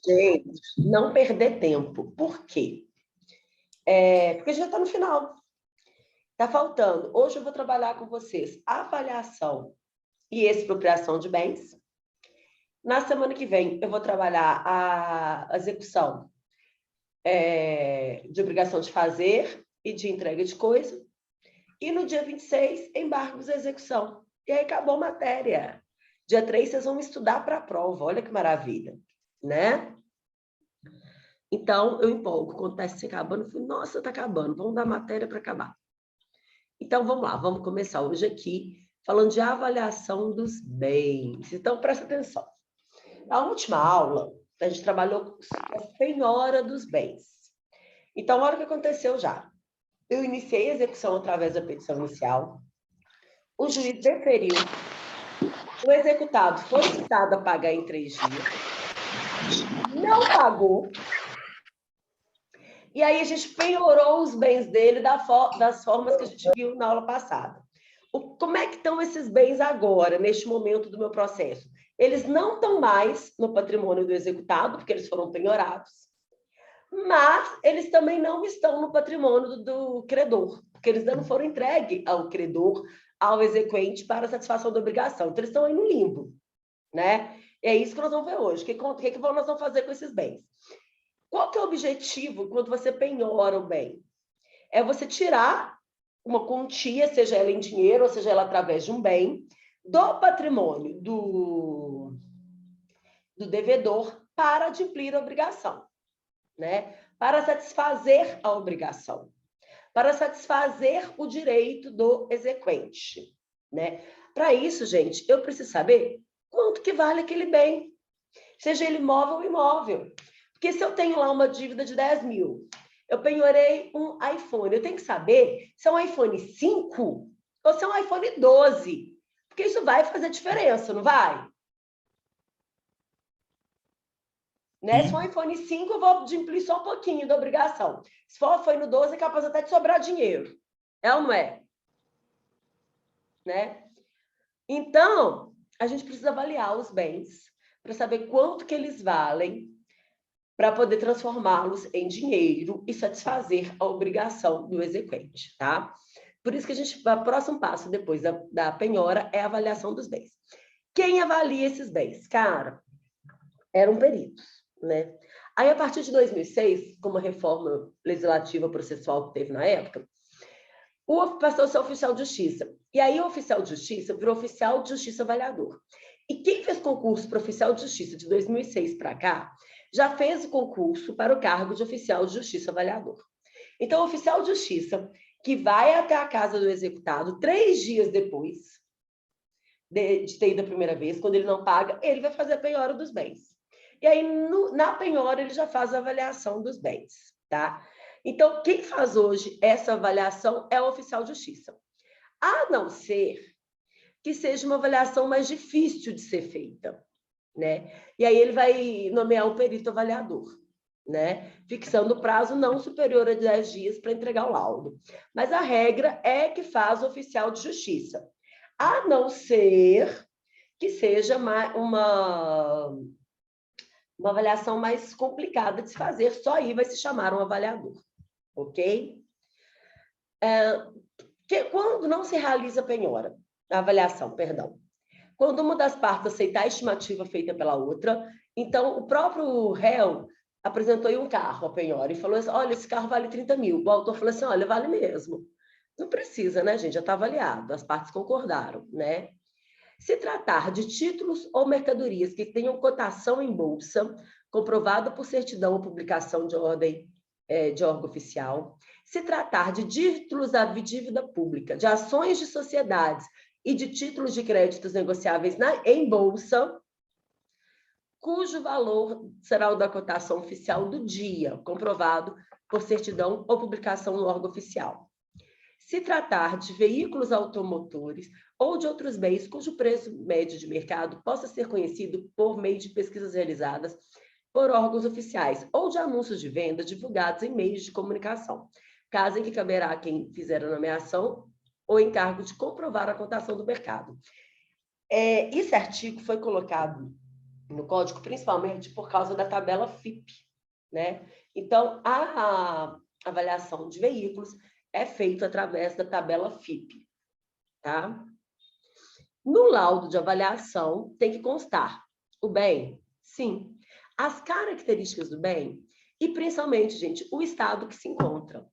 Gente, não perder tempo. Por quê? Porque já está no final. Está faltando. Hoje eu vou trabalhar com vocês avaliação e expropriação de bens. Na semana que vem, eu vou trabalhar a execução de obrigação de fazer e de entrega de coisa. E no dia 26, embargos e execução. E aí acabou a matéria. Dia 3, vocês vão estudar para a prova. Olha que maravilha, né? Então, eu empolgo. Quando está se acabando, eu falo, nossa, está acabando. Vamos dar matéria para acabar. Então, vamos lá. Vamos começar hoje aqui falando de avaliação dos bens. Então, presta atenção. Na última aula, a gente trabalhou com a penhora dos bens. Então, olha o que aconteceu já. Eu iniciei a execução através da petição inicial. O juiz deferiu. O executado foi citado a pagar em 3 dias. Não pagou. E aí a gente penhorou os bens dele das formas que a gente viu na aula passada. Como é que estão esses bens agora, neste momento do meu processo? Eles não estão mais no patrimônio do executado, porque eles foram penhorados, mas eles também não estão no patrimônio do credor, porque eles não foram entregues ao credor, ao exequente, para a satisfação da obrigação. Então, eles estão aí no limbo, né? É isso que nós vamos ver hoje. O que nós vamos fazer com esses bens? Qual que é o objetivo quando você penhora o bem? É você tirar uma quantia, seja ela em dinheiro, ou seja ela através de um bem, do patrimônio do devedor para adimplir a obrigação, né? Para satisfazer a obrigação, para satisfazer o direito do exequente, né? Para isso, gente, eu preciso saber quanto que vale aquele bem, seja ele móvel ou imóvel. Porque se eu tenho lá uma dívida de 10 mil, eu penhorei um iPhone, eu tenho que saber se é um iPhone 5 ou se é um iPhone 12, porque isso vai fazer diferença, não vai? Né? Se for um iPhone 5, eu vou adimplir só um pouquinho da obrigação. Se for um iPhone 12, é capaz até de sobrar dinheiro. É ou não é? Né? Então, a gente precisa avaliar os bens para saber quanto que eles valem, para poder transformá-los em dinheiro e satisfazer a obrigação do exequente, tá? Por isso que o próximo passo depois da penhora é a avaliação dos bens. Quem avalia esses bens? Cara, eram peritos, né? Aí, a partir de 2006, com uma reforma legislativa processual que teve na época, passou a ser oficial de justiça. E aí, o oficial de justiça virou oficial de justiça avaliador. E quem fez concurso para oficial de justiça de 2006 para cá, já fez o concurso para o cargo de oficial de justiça avaliador. Então, o oficial de justiça, que vai até a casa do executado 3 dias depois de ter ido a primeira vez, quando ele não paga, ele vai fazer a penhora dos bens. E aí, na penhora, ele já faz a avaliação dos bens, tá? Então, quem faz hoje essa avaliação é o oficial de justiça. A não ser que seja uma avaliação mais difícil de ser feita, né? E aí ele vai nomear um perito avaliador, né? Fixando o prazo não superior a 10 dias para entregar o laudo. Mas a regra é que faz o oficial de justiça, a não ser que seja uma avaliação mais complicada de se fazer, só aí vai se chamar um avaliador, ok? Quando não se realiza a penhora, a avaliação, perdão, quando uma das partes aceitar a estimativa feita pela outra, então o próprio réu apresentou aí um carro a penhora e falou assim, olha, esse carro vale 30 mil. O autor falou assim, olha, vale mesmo. Não precisa, né, gente? Já está avaliado, as partes concordaram, né? Se tratar de títulos ou mercadorias que tenham cotação em bolsa, comprovado por certidão ou publicação de ordem de órgão oficial, se tratar de títulos da dívida pública, de ações de sociedades e de títulos de créditos negociáveis em bolsa, cujo valor será o da cotação oficial do dia, comprovado por certidão ou publicação no órgão oficial. Se tratar de veículos automotores ou de outros bens cujo preço médio de mercado possa ser conhecido por meio de pesquisas realizadas por órgãos oficiais ou de anúncios de venda divulgados em meios de comunicação, caso em que caberá a quem fizer a nomeação ou encargo de comprovar a cotação do mercado. Esse artigo foi colocado no código, principalmente por causa da tabela FIP, né? Então, a avaliação de veículos é feita através da tabela FIP, tá? No laudo de avaliação, tem que constar o bem, sim, as características do bem e, principalmente, gente, o estado que se encontra,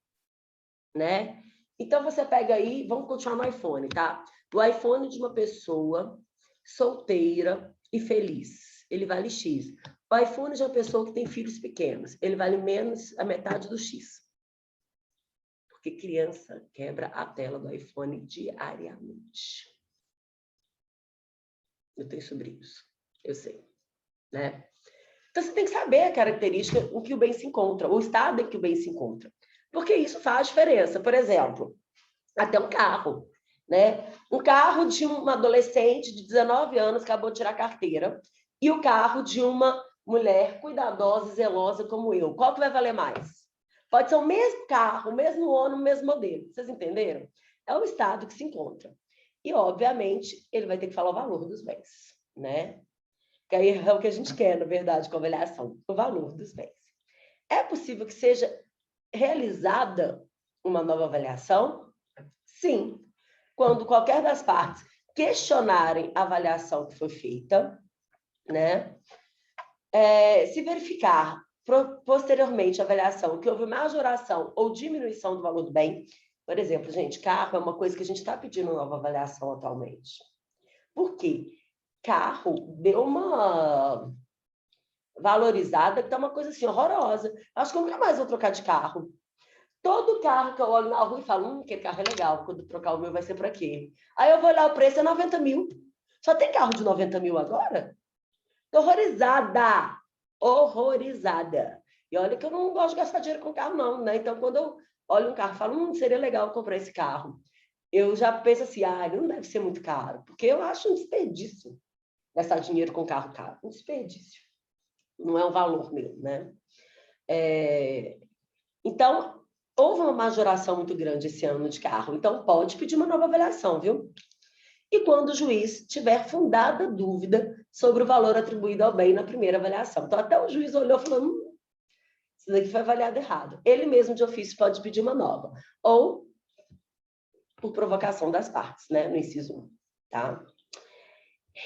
né? Então, você pega aí, vamos continuar no iPhone, tá? O iPhone de uma pessoa solteira e feliz, ele vale X. O iPhone de uma pessoa que tem filhos pequenos, ele vale menos a metade do X. Porque criança quebra a tela do iPhone diariamente. Eu tenho sobrinhos, eu sei, né? Então, você tem que saber a característica em que o bem se encontra, o estado em que o bem se encontra. Porque isso faz diferença. Por exemplo, até um carro, né? Um carro de uma adolescente de 19 anos que acabou de tirar a carteira e o carro de uma mulher cuidadosa e zelosa como eu. Qual que vai valer mais? Pode ser o mesmo carro, o mesmo ano, o mesmo modelo. Vocês entenderam? É o estado que se encontra. E, obviamente, ele vai ter que falar o valor dos bens, né? Que aí é o que a gente quer, na verdade, com a avaliação, o valor dos bens. É possível que seja realizada uma nova avaliação? Sim, quando qualquer das partes questionarem a avaliação que foi feita, né? Se verificar posteriormente a avaliação que houve majoração ou diminuição do valor do bem, por exemplo, gente, carro é uma coisa que a gente está pedindo nova avaliação atualmente. Por quê? Carro deu uma valorizada que tá uma coisa assim horrorosa. Acho que eu nunca mais vou trocar de carro. Todo carro que eu olho na rua e falo, aquele carro é legal, quando trocar o meu vai ser por aquele. Aí eu vou olhar o preço, é 90 mil. Só tem carro de 90 mil agora? Tô horrorizada. Horrorizada. E olha que eu não gosto de gastar dinheiro com carro, não, né? Então, quando eu olho um carro e falo, seria legal comprar esse carro. Eu já penso assim, não deve ser muito caro, porque eu acho um desperdício gastar dinheiro com carro caro. Um desperdício. Não é um valor mesmo, né? Então, houve uma majoração muito grande esse ano de carro, então pode pedir uma nova avaliação, viu? E quando o juiz tiver fundada dúvida sobre o valor atribuído ao bem na primeira avaliação. Então, até o juiz olhou e falou, isso daqui foi avaliado errado. Ele mesmo, de ofício, pode pedir uma nova. Ou por provocação das partes, né? No inciso 1, tá?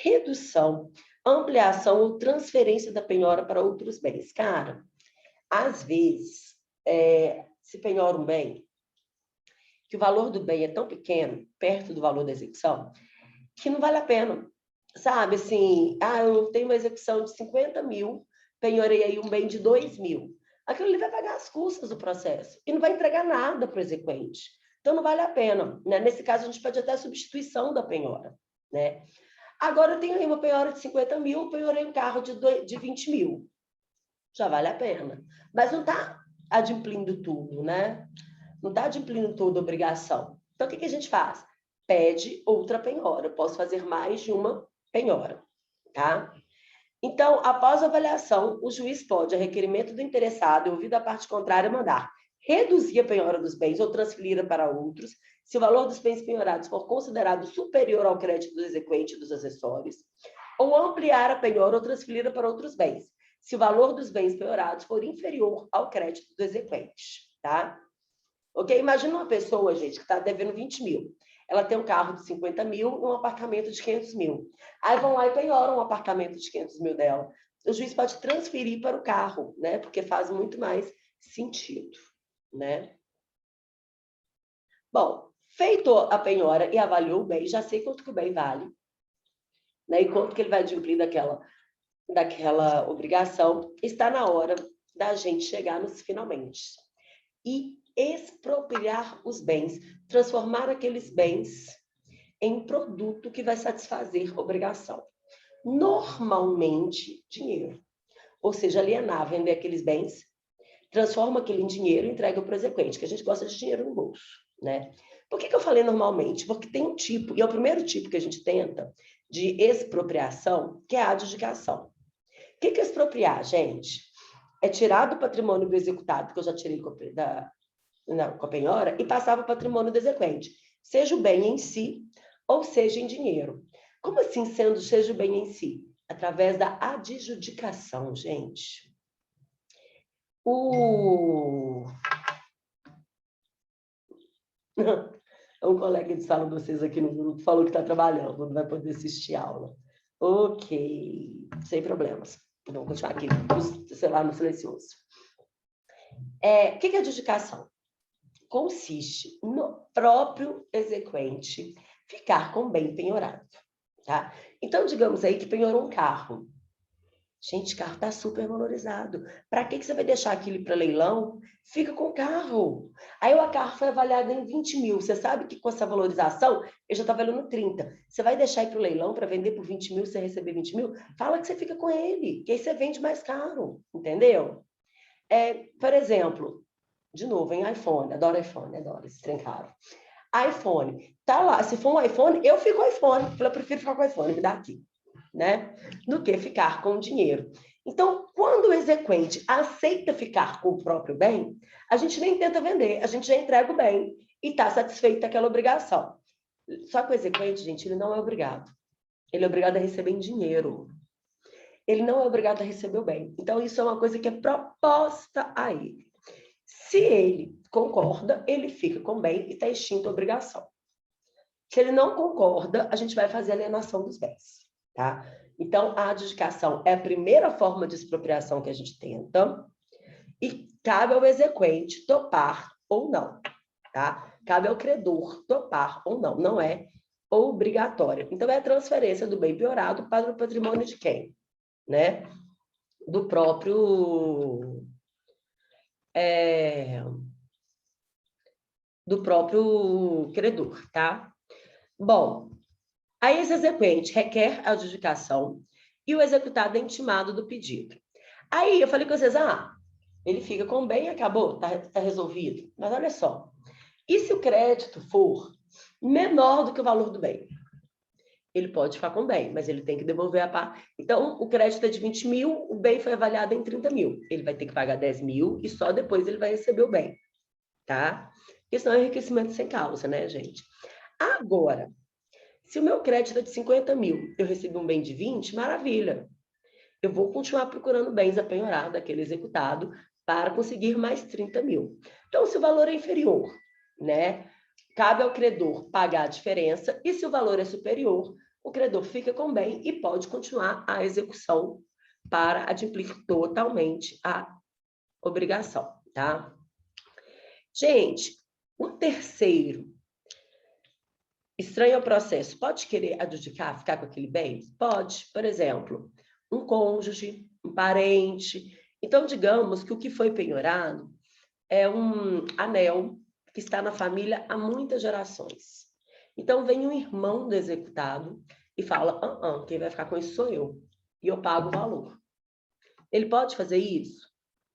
Redução, ampliação ou transferência da penhora para outros bens. Cara, às vezes, se penhora um bem, que o valor do bem é tão pequeno, perto do valor da execução, que não vale a pena. Sabe, assim, eu tenho uma execução de 50 mil, penhorei aí um bem de 2 mil. Aquilo ali vai pagar as custas do processo e não vai entregar nada para o exequente. Então, não vale a pena. Né? Nesse caso, a gente pode até substituição da penhora. Né? Agora, eu tenho aí uma penhora de 50 mil, penhorei um carro de 20 mil. Já vale a pena. Mas não está adimplindo tudo, né? Não está adimplindo toda a obrigação. Então, o que a gente faz? Pede outra penhora. Eu posso fazer mais de uma penhora, tá? Então, após a avaliação, o juiz pode, a requerimento do interessado e ouvido a parte contrária, mandar reduzir a penhora dos bens ou transferi-la para outros, se o valor dos bens penhorados for considerado superior ao crédito do exequente e dos acessórios, ou ampliar a penhora ou transferi-la para outros bens, se o valor dos bens penhorados for inferior ao crédito do exequente, tá? Ok? Imagina uma pessoa, gente, que está devendo 20 mil. Ela tem um carro de 50 mil e um apartamento de 500 mil. Aí vão lá e penhoram um apartamento de 500 mil dela. O juiz pode transferir para o carro, né? Porque faz muito mais sentido, né? Bom, feito a penhora e avaliou o bem, já sei quanto que o bem vale, né? E quanto que ele vai cumprir daquela obrigação. Está na hora da gente chegar nos finalmente. E expropriar os bens, transformar aqueles bens em produto que vai satisfazer a obrigação. Normalmente, dinheiro. Ou seja, alienar, vender aqueles bens, transforma aquele em dinheiro e entrega para o exequente, que a gente gosta de dinheiro no bolso, né? Por que eu falei normalmente? Porque tem um tipo, e é o primeiro tipo que a gente tenta, de expropriação, que é a adjudicação. O que é expropriar, gente? É tirar do patrimônio do executado, que eu já tirei com a penhora, e passar para o patrimônio do exequente, seja o bem em si, ou seja em dinheiro. Como assim seja o bem em si? através da adjudicação, gente. Um colega de sala de vocês aqui no grupo falou que está trabalhando, não vai poder assistir a aula. Ok, sem problemas. Vamos continuar aqui, sei lá, no silencioso. O que é adjudicação? Consiste no próprio exequente ficar com o bem penhorado, tá? Então, digamos aí que penhorou um carro. Gente, carro está super valorizado. Para que você vai deixar aquilo para leilão? Fica com o carro. Aí o carro foi avaliado em 20 mil. Você sabe que com essa valorização, ele já está valendo 30. Você vai deixar ir para o leilão para vender por 20 mil, você receber 20 mil? Fala que você fica com ele, que aí você vende mais caro, entendeu? Por exemplo, de novo, em iPhone, adoro esse trem caro. iPhone, tá lá, se for um iPhone, eu fico com o iPhone, eu prefiro ficar com o iPhone, me dá aqui, né? Do que ficar com o dinheiro. Então, quando o exequente aceita ficar com o próprio bem, a gente nem tenta vender, a gente já entrega o bem e está satisfeito daquela obrigação. Só que o exequente, gente, ele não é obrigado. Ele é obrigado a receber em dinheiro. Ele não é obrigado a receber o bem. Então, isso é uma coisa que é proposta a ele. Se ele concorda, ele fica com o bem e está extinta a obrigação. Se ele não concorda, a gente vai fazer a alienação dos bens, tá? Então, a adjudicação é a primeira forma de expropriação que a gente tenta e cabe ao exequente topar ou não, tá? Cabe ao credor topar ou não, não é obrigatória. Então, é a transferência do bem piorado para o patrimônio de quem? Né? Do próprio credor, tá? Bom, aí esse exequente requer a adjudicação e o executado é intimado do pedido. Aí eu falei com vocês, ele fica com o bem e acabou, tá resolvido. Mas olha só, e se o crédito for menor do que o valor do bem? Ele pode ficar com o bem, mas ele tem que devolver a parte. Então, o crédito é de 20 mil, o bem foi avaliado em 30 mil. Ele vai ter que pagar 10 mil e só depois ele vai receber o bem, tá? Isso não é enriquecimento sem causa, né, gente? Agora, se o meu crédito é de 50 mil, eu recebo um bem de 20, maravilha. Eu vou continuar procurando bens a penhorar daquele executado para conseguir mais 30 mil. Então, se o valor é inferior, né, cabe ao credor pagar a diferença, e se o valor é superior, o credor fica com o bem e pode continuar a execução para adimplir totalmente a obrigação, tá? Gente, o terceiro estranho ao processo, pode querer adjudicar, ficar com aquele bem? Pode, por exemplo, um cônjuge, um parente. Então, digamos que o que foi penhorado é um anel que está na família há muitas gerações. Então, vem um irmão do executado e fala, quem vai ficar com isso sou eu, e eu pago o valor. Ele pode fazer isso?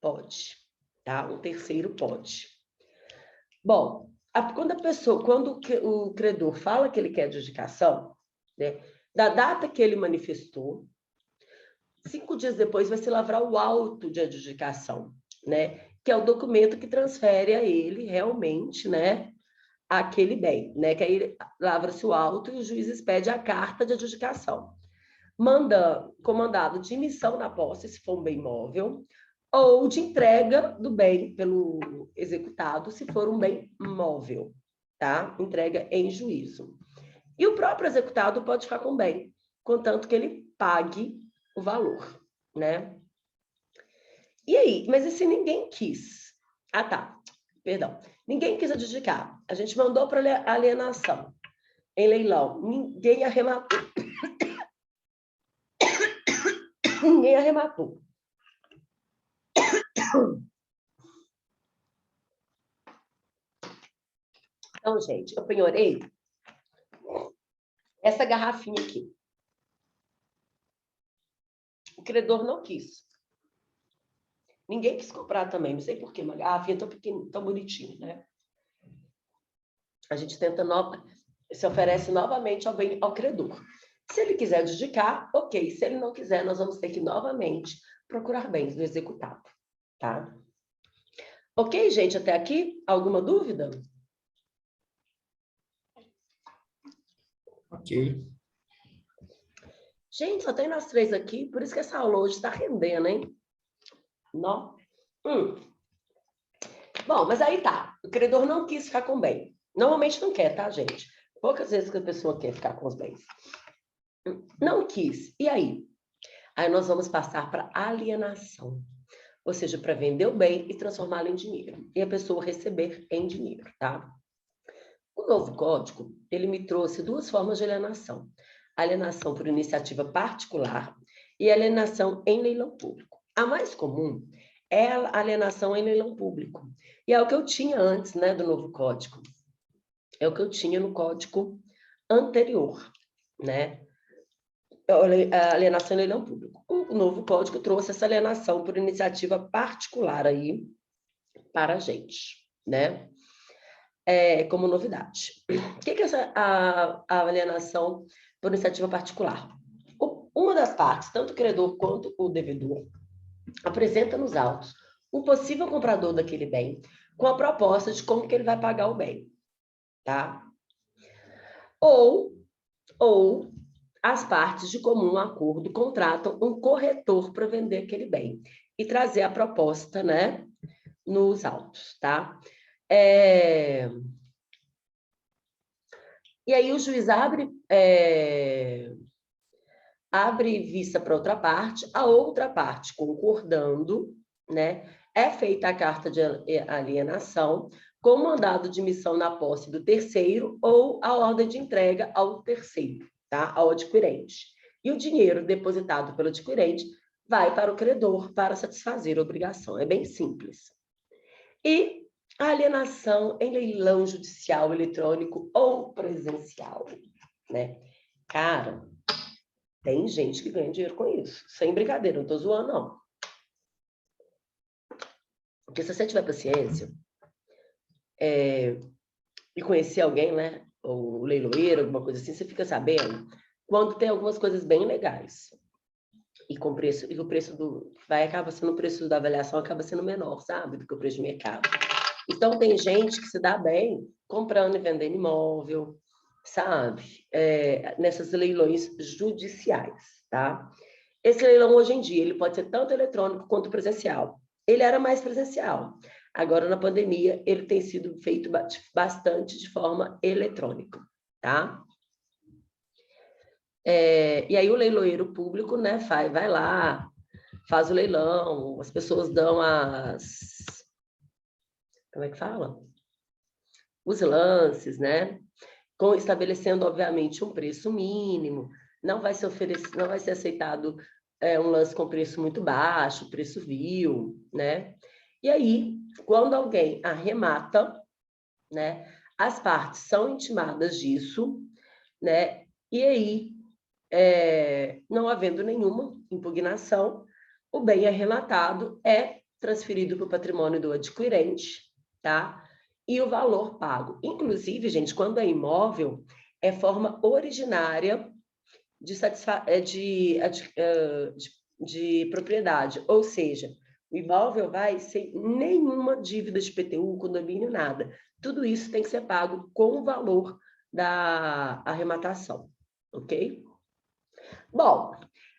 Pode, tá? Um terceiro pode. Bom, quando o credor fala que ele quer adjudicação, né, da data que ele manifestou, 5 dias depois vai se lavrar o auto de adjudicação, né, que é o documento que transfere a ele realmente, né, aquele bem, né, que aí lavra-se o auto e o juiz expede a carta de adjudicação. Comandado de emissão na posse, se for um bem móvel, ou de entrega do bem pelo executado, se for um bem móvel, tá? Entrega em juízo. E o próprio executado pode ficar com o bem, contanto que ele pague o valor, né? E aí? Mas e se ninguém quis? Perdão. Ninguém quis adjudicar. A gente mandou para alienação em leilão. Ninguém arrematou. Ninguém arrematou. Então, gente, eu penhorei essa garrafinha aqui. O credor não quis. Ninguém quis comprar também, não sei por quê, uma garrafinha tão pequenininha, tão bonitinha, né? A gente se oferece novamente ao credor. Se ele quiser adjudicar, ok. Se ele não quiser, nós vamos ter que novamente procurar bens do executado, tá? Ok, gente, até aqui? Alguma dúvida? Ok. Gente, só tem nós três aqui, por isso que essa aula hoje está rendendo, hein? Não? Bom, mas aí tá. O credor não quis ficar com o bem. Normalmente não quer, tá, gente? Poucas vezes que a pessoa quer ficar com os bens. Não quis. E aí? Aí nós vamos passar para alienação. Ou seja, para vender o bem e transformá-lo em dinheiro. E a pessoa receber em dinheiro, tá? O novo código, ele me trouxe duas formas de alienação. Alienação por iniciativa particular e alienação em leilão público. A mais comum é a alienação em leilão público. E é o que eu tinha antes, né, do novo código. É o que eu tinha no código anterior, né? A alienação em leilão público. O novo código trouxe essa alienação por iniciativa particular aí para a gente, né? Como novidade. O que é a alienação por iniciativa particular? Uma das partes, tanto o credor quanto o devedor, apresenta nos autos um possível comprador daquele bem com a proposta de como que ele vai pagar o bem, tá? Ou as partes de comum acordo contratam um corretor para vender aquele bem e trazer a proposta, né, nos autos, tá? E aí o juiz abre vista para outra parte, a outra parte concordando, né, é feita a carta de alienação com mandado de missão na posse do terceiro ou a ordem de entrega ao terceiro, tá? Ao adquirente. E o dinheiro depositado pelo adquirente vai para o credor para satisfazer a obrigação. É bem simples. E a alienação em leilão judicial eletrônico ou presencial, né? Cara, tem gente que ganha dinheiro com isso. Sem brincadeira, não tô zoando, não. Porque se você tiver paciência e conhecer alguém, né? Ou leiloeiro, alguma coisa assim, você fica sabendo quando tem algumas coisas bem legais. E com preço, e o preço acaba sendo o preço da avaliação acaba sendo menor, sabe? Do que o preço de mercado. Então, tem gente que se dá bem comprando e vendendo imóvel, sabe? Nessas leilões judiciais, tá? Esse leilão, hoje em dia, ele pode ser tanto eletrônico quanto presencial. Ele era mais presencial. Agora, na pandemia, ele tem sido feito bastante de forma eletrônica, tá? E aí o leiloeiro público, né, vai lá, faz o leilão, as pessoas dão como é que fala? Os lances, né? Estabelecendo, obviamente, um preço mínimo, não vai ser aceitado um lance com preço muito baixo, preço vil, né? E aí, quando alguém arremata, né, as partes são intimadas disso, né? E aí, não havendo nenhuma impugnação, o bem arrematado é transferido para o patrimônio do adquirente, tá? E o valor pago. Inclusive, gente, quando é imóvel, é forma originária de propriedade, ou seja, o imóvel vai sem nenhuma dívida de IPTU, condomínio, nada. Tudo isso tem que ser pago com o valor da arrematação, ok? Bom,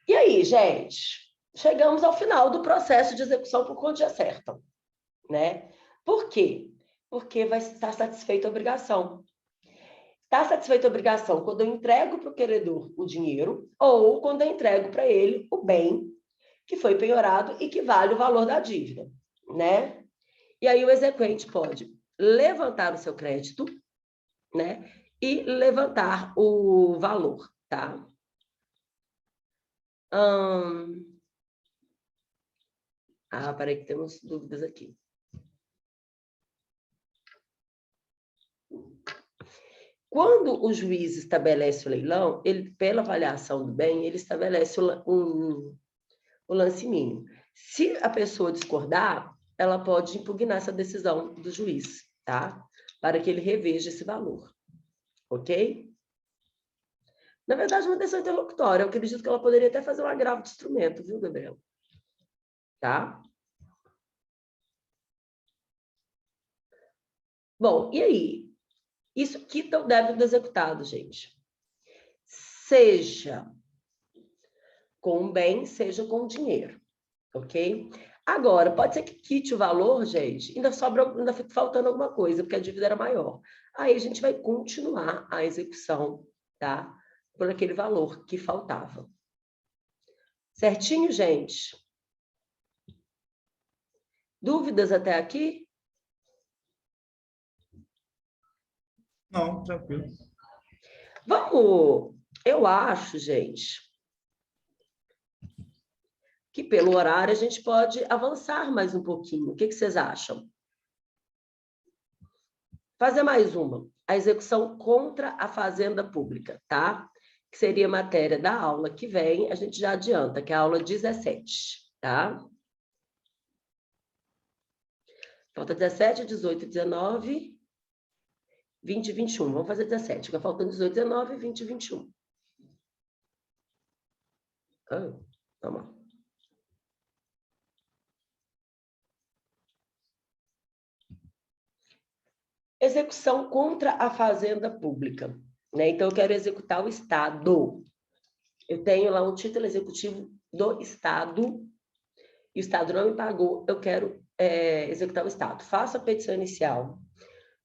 e aí, gente? Chegamos ao final do processo de execução por conta de acerto, né? Por quê? Porque vai estar satisfeita a obrigação. Está satisfeita a obrigação quando eu entrego para o credor o dinheiro ou quando eu entrego para ele o bem que foi penhorado e que vale o valor da dívida, né? E aí o exequente pode levantar o seu crédito, né? E levantar o valor, tá? Peraí que temos dúvidas aqui. Quando o juiz estabelece o leilão, ele, pela avaliação do bem, ele estabelece o lance mínimo. Se a pessoa discordar, ela pode impugnar essa decisão do juiz, tá? Para que ele reveja esse valor, ok? Na verdade, uma decisão interlocutória. Eu acredito que ela poderia até fazer um agravo de instrumento, viu, Gabriel? Tá? Bom, e aí? Isso quita o débito do executado, gente. Seja com bem, seja com dinheiro, ok? Agora, pode ser que quite o valor, gente, ainda fica faltando alguma coisa, porque a dívida era maior. Aí a gente vai continuar a execução, tá? Por aquele valor que faltava. Certinho, gente? Dúvidas até aqui? Não, tranquilo. Vamos, eu acho, gente, que pelo horário a gente pode avançar mais um pouquinho. O que vocês acham? Fazer mais uma. A execução contra a fazenda pública, tá? Que seria matéria da aula que vem, a gente já adianta, que é a aula 17, tá? Falta 17, 18, 19, 20 e 21. Vamos fazer 17, fica faltando 18, 19, 20 e 21. Vamos lá. Execução contra a fazenda pública, né? Então, eu quero executar o Estado. Eu tenho lá um título executivo do Estado, e o Estado não me pagou, eu quero executar o Estado. Faço a petição inicial,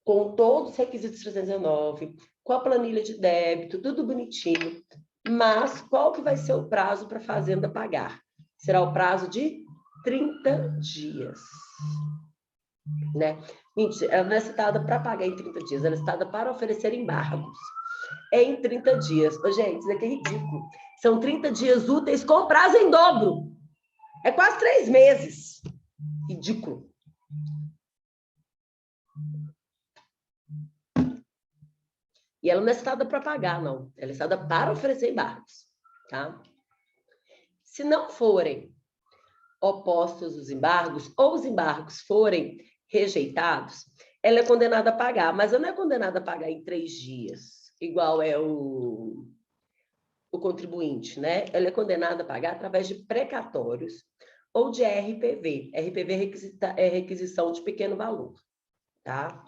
com todos os requisitos 319, com a planilha de débito, tudo bonitinho, mas qual que vai ser o prazo para a fazenda pagar? Será o prazo de 30 dias. Né? Mentira, ela não é citada para pagar em 30 dias, ela é citada para oferecer embargos. É em 30 dias. Ô, gente, isso aqui é ridículo. São 30 dias úteis com prazo em dobro. É quase 3 meses. Ridículo. E ela não é citada para pagar, não. Ela é citada para oferecer embargos. Tá? Se não forem opostos os embargos, ou os embargos forem rejeitados, ela é condenada a pagar, mas ela não é condenada a pagar em 3 dias, igual é o contribuinte, né? Ela é condenada a pagar através de precatórios ou de RPV. RPV é requisição de pequeno valor, tá?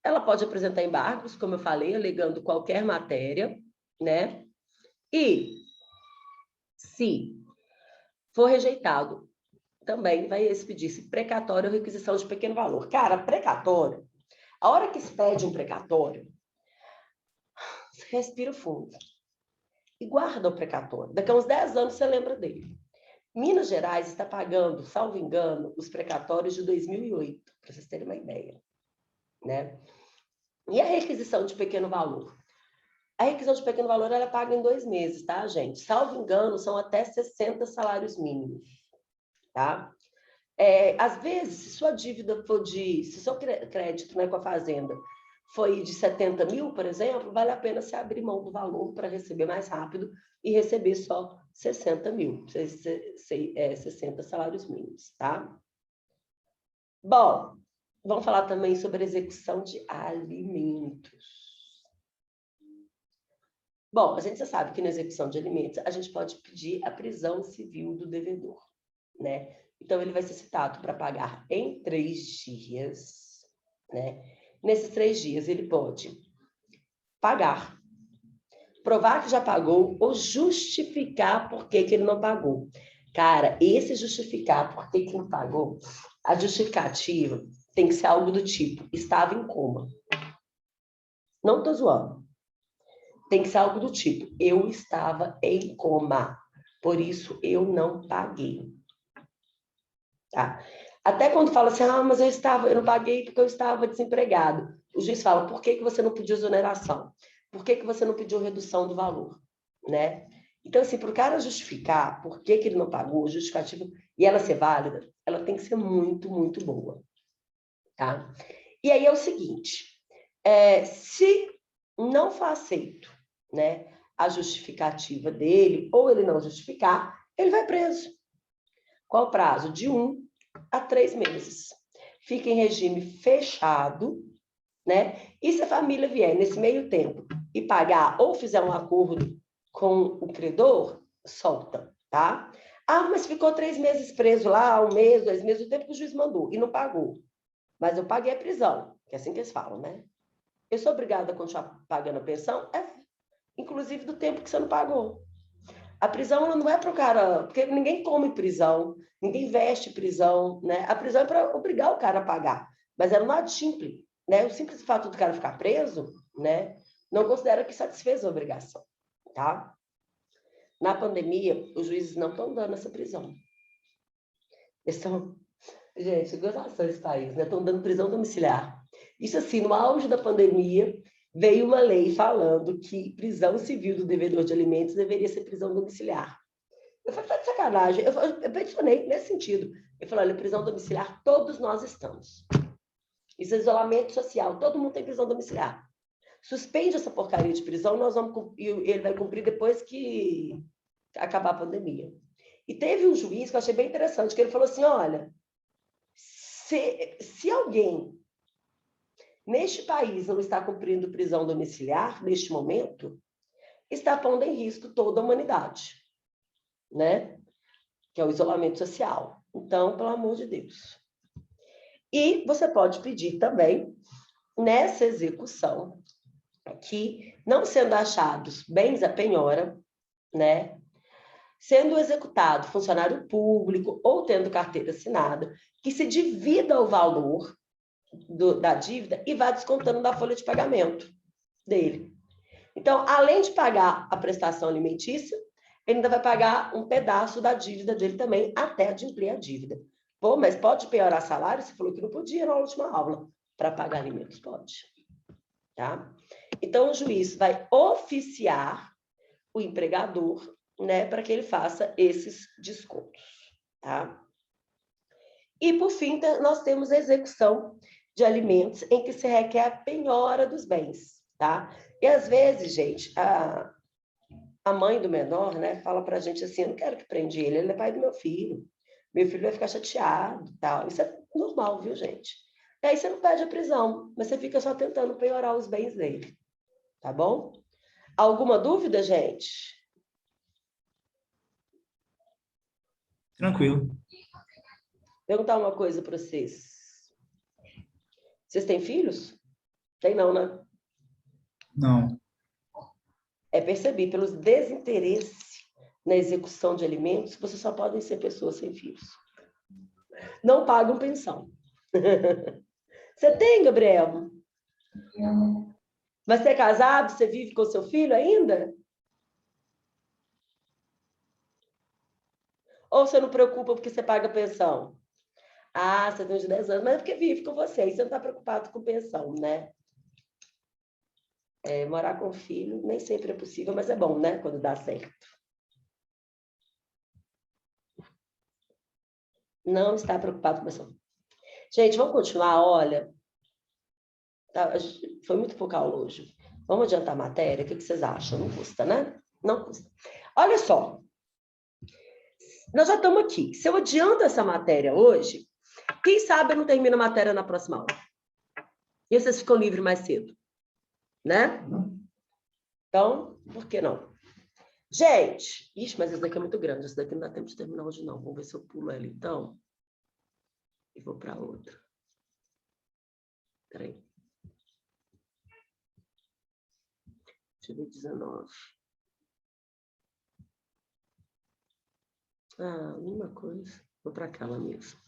Ela pode apresentar embargos, como eu falei, alegando qualquer matéria, né? E se for rejeitado, também vai expedir-se precatório ou requisição de pequeno valor. Cara, precatório, a hora que se pede um precatório, você respira fundo e guarda o precatório. Daqui a uns 10 anos você lembra dele. Minas Gerais está pagando, salvo engano, os precatórios de 2008, para vocês terem uma ideia. Né? E a requisição de pequeno valor? A requisição de pequeno valor ela é paga em 2 meses, tá, gente? Salvo engano, são até 60 salários mínimos. Tá? Às vezes, se sua dívida for se seu crédito, né, com a fazenda foi de 70 mil, por exemplo, vale a pena você abrir mão do valor para receber mais rápido e receber só 60 mil, 60 salários mínimos, tá? Bom, vamos falar também sobre execução de alimentos. Bom, a gente já sabe que na execução de alimentos a gente pode pedir a prisão civil do devedor, né? Então, ele vai ser citado para pagar em 3 dias, né? Nesses 3 dias, ele pode pagar, provar que já pagou ou justificar por que ele não pagou. Cara, esse justificar por que não pagou, a justificativa tem que ser algo do tipo, estava em coma. Não estou zoando. Tem que ser algo do tipo, eu estava em coma, por isso eu não paguei. Tá? Até quando fala assim, mas eu não paguei porque eu estava desempregado. O juiz fala, por que você não pediu exoneração? Por que você não pediu redução do valor? Né? Então, assim, para o cara justificar por que ele não pagou, justificativa, e ela ser válida, ela tem que ser muito, muito boa. Tá? E aí é o seguinte, se não for aceito, né, a justificativa dele, ou ele não justificar, ele vai preso. Qual o prazo? De 1 a 3 meses. Fica em regime fechado, né? E se a família vier nesse meio tempo e pagar ou fizer um acordo com o credor, solta, tá? Mas ficou 3 meses preso lá, 1 mês, 2 meses, o tempo que o juiz mandou, e não pagou. Mas eu paguei a prisão, que é assim que eles falam, né? Eu sou obrigada a continuar pagando a pensão? Inclusive do tempo que você não pagou. A prisão ela não é para o cara... Porque ninguém come prisão, ninguém veste prisão, né? A prisão é para obrigar o cara a pagar. Mas ela não adimple, né? O simples fato do cara ficar preso, né? Não considera que satisfez a obrigação, tá? Na pandemia, os juízes não estão dando essa prisão. Eles estão... Gente, gozação esse país, né? Estão dando prisão domiciliar. Isso assim, no auge da pandemia, veio uma lei falando que prisão civil do devedor de alimentos deveria ser prisão domiciliar. Eu falei, tá de sacanagem. Eu peticionei nesse sentido. Eu falei, olha, prisão domiciliar, todos nós estamos. Isso é isolamento social, todo mundo tem prisão domiciliar. Suspende essa porcaria de prisão, e ele vai cumprir depois que acabar a pandemia. E teve um juiz que eu achei bem interessante, que ele falou assim, olha, se alguém neste país não está cumprindo prisão domiciliar, neste momento, está pondo em risco toda a humanidade, né? Que é o isolamento social. Então, pelo amor de Deus. E você pode pedir também, nessa execução, que, não sendo achados bens à penhora, né? Sendo executado funcionário público ou tendo carteira assinada, que se divida o valor da dívida e vá descontando da folha de pagamento dele. Então, além de pagar a prestação alimentícia, ele ainda vai pagar um pedaço da dívida dele também, até adimplir a dívida. Pô, mas pode piorar salário? Você falou que não podia na última aula. Para pagar alimentos, pode. Tá? Então, o juiz vai oficiar o empregador, né, para que ele faça esses descontos. Tá? E, por fim, nós temos a execução de alimentos em que se requer a penhora dos bens, tá? E, às vezes, gente, a mãe do menor, né, fala pra gente assim, eu não quero que prenda ele, ele é pai do meu filho vai ficar chateado, tal. Isso é normal, viu, gente? E aí você não pede a prisão, mas você fica só tentando penhorar os bens dele, tá bom? Alguma dúvida, gente? Tranquilo. Perguntar uma coisa para vocês. Vocês têm filhos? Tem não, né? Não. É perceber pelos desinteresses na execução de alimentos, vocês só podem ser pessoas sem filhos. Não pagam pensão. Você tem, Gabriel? Mas você é casado? Você vive com seu filho ainda? Ou você não preocupa porque você paga pensão? Ah, você tem uns 10 anos, mas é porque vive com você, e você não está preocupado com pensão, né? Morar com filho nem sempre é possível, mas é bom, né? Quando dá certo. Não está preocupado com pensão. Gente, vamos continuar, olha. Foi muito pouca aula hoje. Vamos adiantar a matéria? O que vocês acham? Não custa, né? Não custa. Olha só. Nós já estamos aqui. Se eu adianto essa matéria hoje, quem sabe eu não termino a matéria na próxima aula. E vocês ficam livres mais cedo. Né? Então, por que não? Gente, ixi, mas esse daqui é muito grande. Esse daqui não dá tempo de terminar hoje, não. Vamos ver se eu pulo ele, então. E vou para outra. Espera aí. Deixa eu ver 19. Ah, mesma coisa. Vou para aquela mesmo.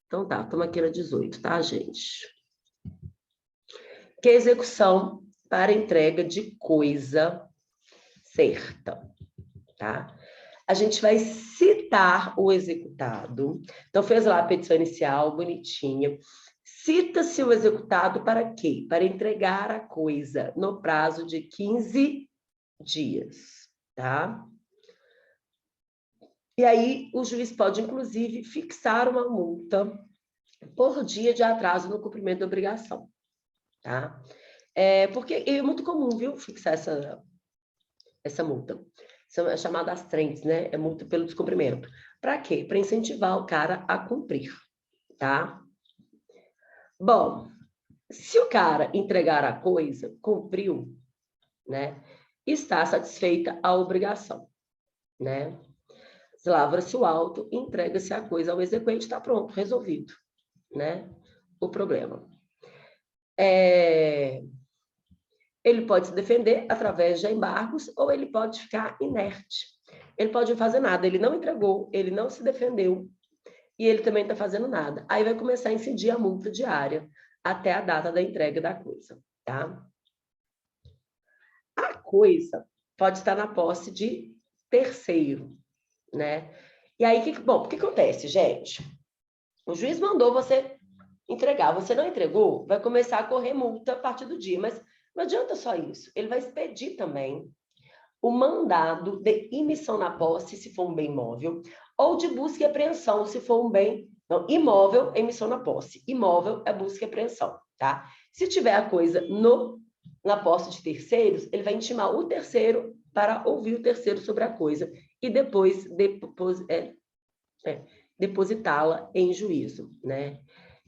Então tá, estamos aqui na 18, tá, gente? Que é execução para entrega de coisa certa, tá? A gente vai citar o executado. Então, fez lá a petição inicial, bonitinha. Cita-se o executado para quê? Para entregar a coisa no prazo de 15 dias, tá? E aí, o juiz pode, inclusive, fixar uma multa por dia de atraso no cumprimento da obrigação, tá? Porque é muito comum, viu, fixar essa multa. É chamada as trends, né? É multa pelo descumprimento. Para quê? Para incentivar o cara a cumprir, tá? Bom, se o cara entregar a coisa, cumpriu, né? Está satisfeita a obrigação, né? Lavra-se o auto, entrega-se a coisa ao exequente, está pronto, resolvido, né? O problema. Ele pode se defender através de embargos ou ele pode ficar inerte, Ele pode não fazer nada, ele não entregou, ele não se defendeu e ele também está fazendo nada. Aí vai começar a incidir a multa diária até a data da entrega da coisa, tá? A coisa pode estar na posse de terceiro, né? E aí, o que acontece, gente? O juiz mandou você entregar, você não entregou, vai começar a correr multa a partir do dia, mas não adianta só isso, ele vai expedir também o mandado de emissão na posse, se for um bem imóvel, ou de busca e apreensão, se for um bem... Não, imóvel é emissão na posse, imóvel é busca e apreensão, tá? Se tiver a coisa na posse de terceiros, ele vai intimar o terceiro para ouvir o terceiro sobre a coisa e depois depositá-la em juízo, né?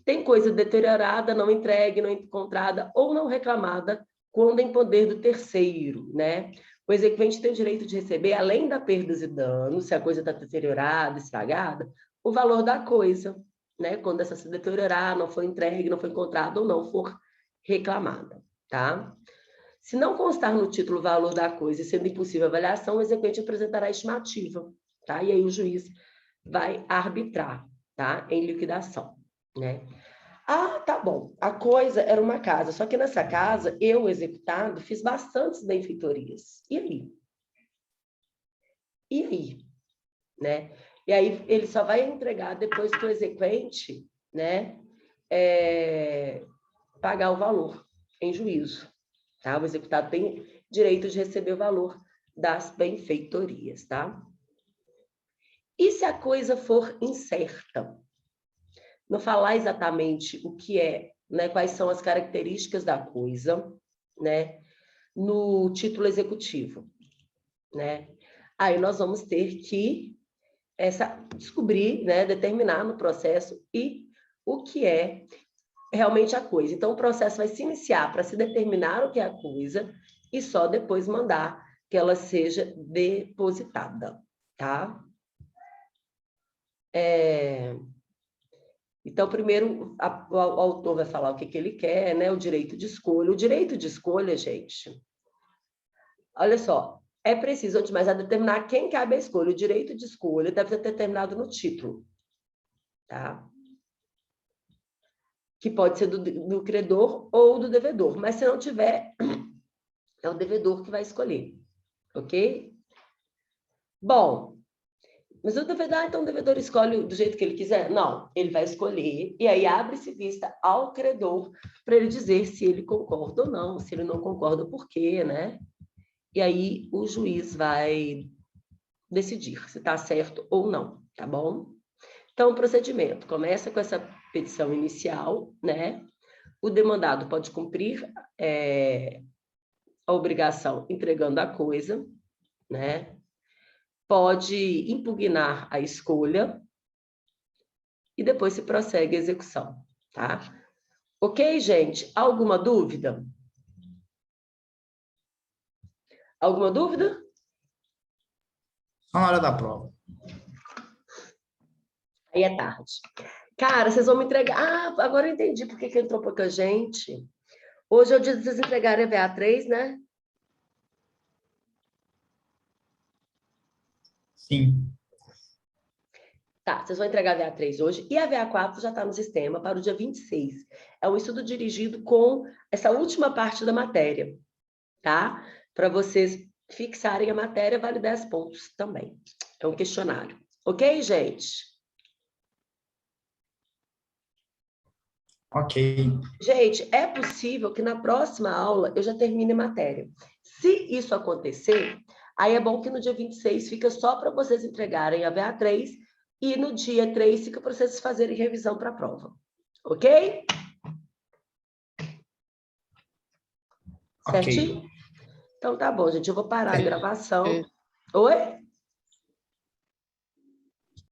Tem coisa deteriorada, não entregue, não encontrada ou não reclamada quando em poder do terceiro, né? O exequente tem o direito de receber, além da perdas e danos, se a coisa está deteriorada, estragada, o valor da coisa, né? Quando essa se deteriorar, não for entregue, não for encontrada ou não for reclamada, tá? Se não constar no título o valor da coisa e sendo impossível a avaliação, o exequente apresentará a estimativa, tá? E aí o juiz vai arbitrar, tá? Em liquidação, né? Ah, tá bom. A coisa era uma casa, só que nessa casa, eu, executado, fiz bastantes benfeitorias. E aí? E aí? Né? E aí ele só vai entregar depois que o exequente, né, pagar o valor em juízo. Tá? O executado tem direito de receber o valor das benfeitorias, tá? E se a coisa for incerta? Não falar exatamente o que é, né, quais são as características da coisa, né, no título executivo, né? Aí nós vamos ter que descobrir, né, determinar no processo o que é realmente a coisa. Então, o processo vai se iniciar para se determinar o que é a coisa e só depois mandar que ela seja depositada, tá? Então, primeiro, o autor vai falar o que ele quer, né? O direito de escolha. O direito de escolha, gente, olha só, é preciso, antes de mais nada, determinar quem cabe a escolha. O direito de escolha deve ser determinado no título, tá? Que pode ser do credor ou do devedor, mas se não tiver, é o devedor que vai escolher, ok? Bom, mas o devedor, então o devedor escolhe do jeito que ele quiser? Não, ele vai escolher, e aí abre-se vista ao credor para ele dizer se ele concorda ou não, se ele não concorda, por quê, né? E aí o juiz vai decidir se está certo ou não, tá bom? Então, o procedimento começa com essa petição inicial, né? O demandado pode cumprir a obrigação entregando a coisa, né? Pode impugnar a escolha e depois se prossegue a execução, tá? Ok, gente? Alguma dúvida? Alguma dúvida? Só na hora da prova. Aí é tarde. Cara, vocês vão me entregar... Ah, agora eu entendi por que entrou pouca gente. Hoje é o dia de vocês entregarem a VA3, né? Sim. Tá, vocês vão entregar a VA3 hoje e a VA4 já está no sistema para o dia 26. É um estudo dirigido com essa última parte da matéria, tá? Para vocês fixarem a matéria, vale 10 pontos também. É um questionário. Ok, gente? Ok. Gente, é possível que na próxima aula eu já termine a matéria. Se isso acontecer, aí é bom que no dia 26 fica só para vocês entregarem a VA3 e no dia 3 fica para vocês fazerem revisão para a prova. Ok? Ok. Certinho? Então tá bom, gente. Eu vou parar a É. gravação. Oi?